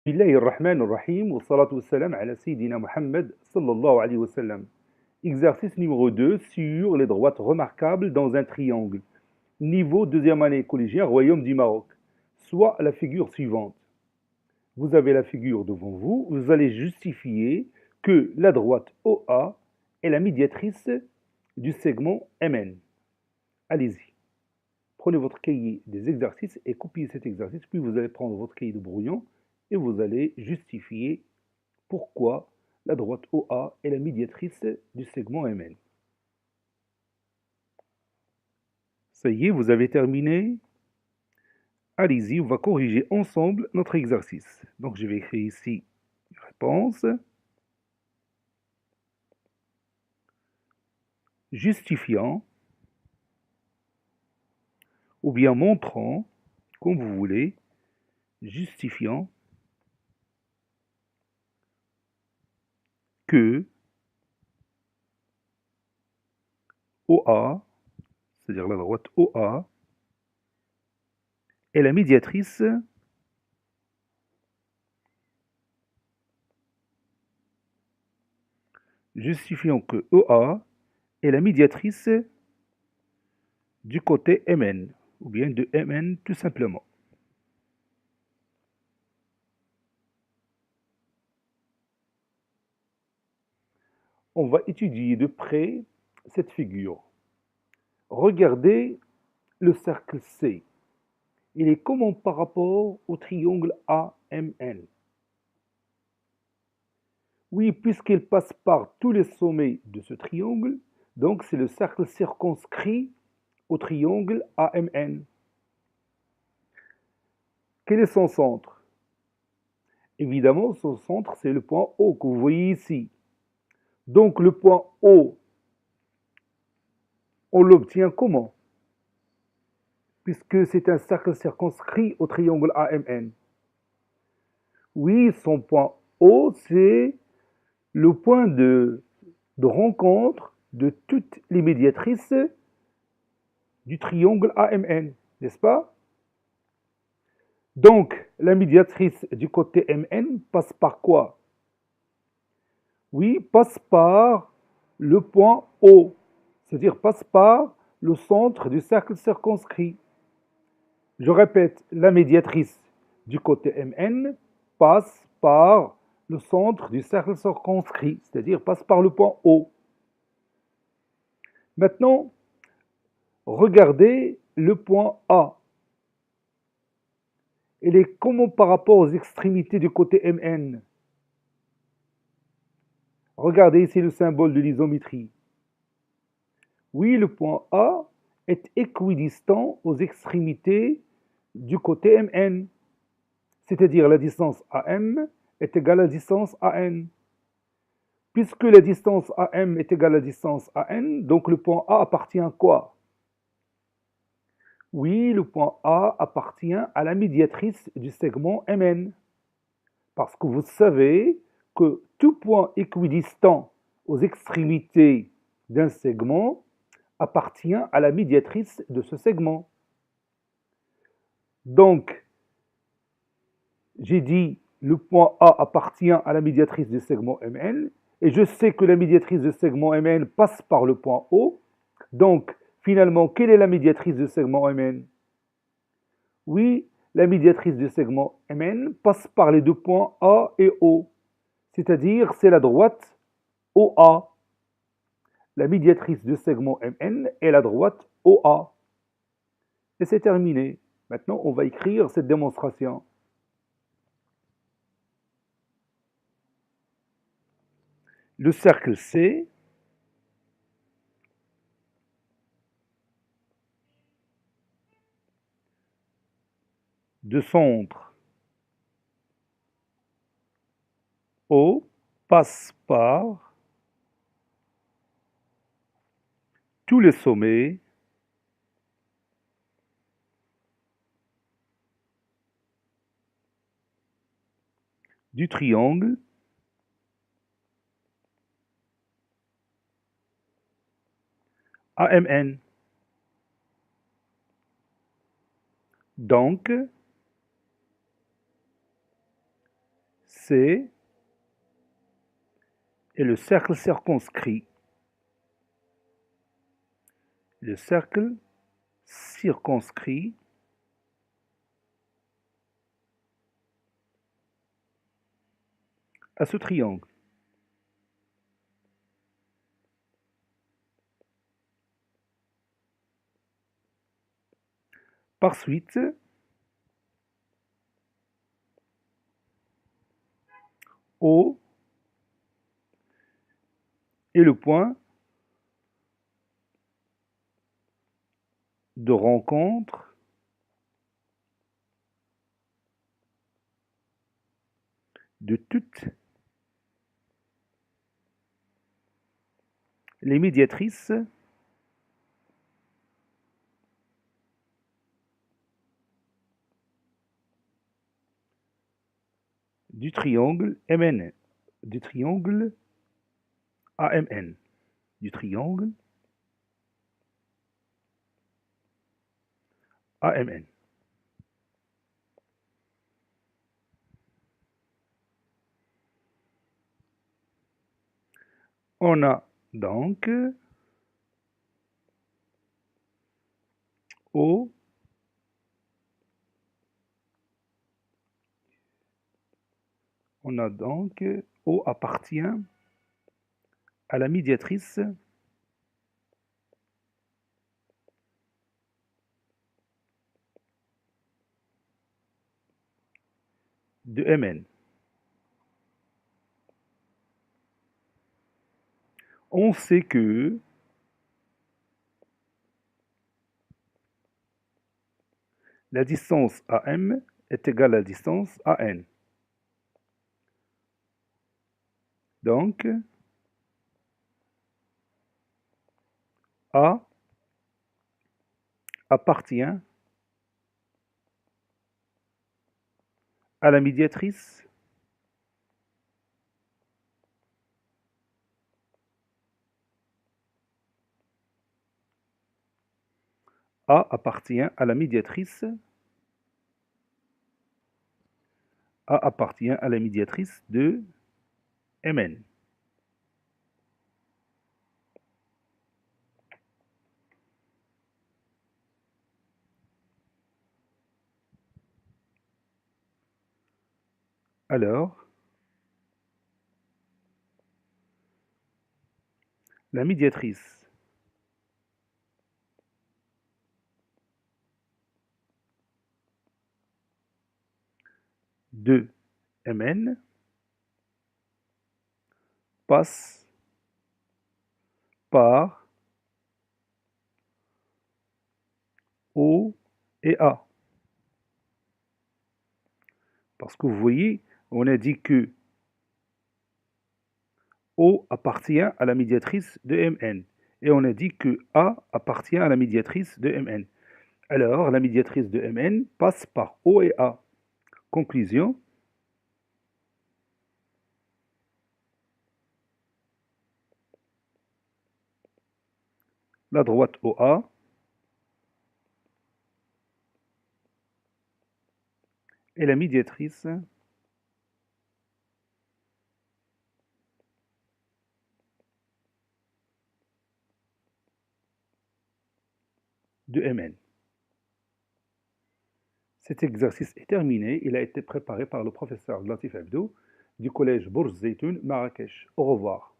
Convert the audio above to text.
بسم الله الرحمن الرحيم والصلاة والسلام على سيدنا Mohammed sallallahu alayhi wa sallam. Exercice numéro 2 sur les droites remarquables dans un triangle. Niveau deuxième année collégien, Royaume du Maroc. Soit la figure suivante. Vous avez la figure devant vous, vous allez justifier que la droite OA est la médiatrice du segment MN. Allez-y. Prenez votre cahier des exercices et copiez cet exercice, puis vous allez prendre votre cahier de brouillon et vous allez justifier pourquoi la droite OA est la médiatrice du segment MN. Ça y est, vous avez terminé. Allez-y, on va corriger ensemble notre exercice. Donc je vais écrire ici réponse. Justifiant ou bien montrant, comme vous voulez, justifiant que OA, c'est-à-dire la droite OA, est la médiatrice justifiant que OA est la médiatrice du côté MN, ou bien de MN tout simplement. On va étudier de près cette figure. Regardez le cercle C. Il est comment par rapport au triangle AMN? Oui, puisqu'il passe par tous les sommets de ce triangle, donc c'est le cercle circonscrit au triangle AMN. Quel est son centre? Évidemment, son centre, c'est le point O que vous voyez ici. Donc le point O, on l'obtient comment? Puisque c'est un cercle circonscrit au triangle AMN. Oui, son point O, c'est le point de rencontre de toutes les médiatrices du triangle AMN, n'est-ce pas? Donc, la médiatrice du côté MN passe par quoi? Oui, passe par le point O, c'est-à-dire passe par le centre du cercle circonscrit. Je répète, la médiatrice du côté MN passe par le centre du cercle circonscrit, c'est-à-dire passe par le point O. Maintenant, regardez le point A. Il est comment par rapport aux extrémités du côté MN? Regardez ici le symbole de l'isométrie. Oui, le point A est équidistant aux extrémités du côté MN, c'est-à-dire la distance AM est égale à la distance AN. Puisque la distance AM est égale à la distance AN, donc le point A appartient à quoi? Oui, le point A appartient à la médiatrice du segment MN. Parce que vous savez que tout point équidistant aux extrémités d'un segment appartient à la médiatrice de ce segment. Donc, j'ai dit le point A appartient à la médiatrice du segment MN, et je sais que la médiatrice du segment MN passe par le point O. Donc, finalement, quelle est la médiatrice du segment MN? Oui, la médiatrice du segment MN passe par les deux points A et O, c'est-à-dire c'est la droite OA. La médiatrice du segment MN est la droite OA. Et c'est terminé. Maintenant, on va écrire cette démonstration. Le cercle C de centre O passe par tous les sommets du triangle AMN. Donc, C est le cercle circonscrit. Le cercle circonscrit à ce triangle. Par suite, O est le point de rencontre de toutes les médiatrices du triangle MN, du triangle AMN, du triangle AMN. On a donc O O appartient à la médiatrice de Mn. On sait que la distance AM est égale à la distance AN. Donc, A appartient à la médiatrice A appartient à la médiatrice A appartient à la médiatrice de Mn. Alors, la médiatrice de Mn passe par O et A. Parce que vous voyez, on a dit que O appartient à la médiatrice de Mn. Et on a dit que A appartient à la médiatrice de Mn. Alors, la médiatrice de Mn passe par O et A. Conclusion, la droite OA est la médiatrice de Mn. Cet exercice est terminé. Il a été préparé par le professeur Latif Abdou du collège Bourj Zeytoun, Marrakech. Au revoir.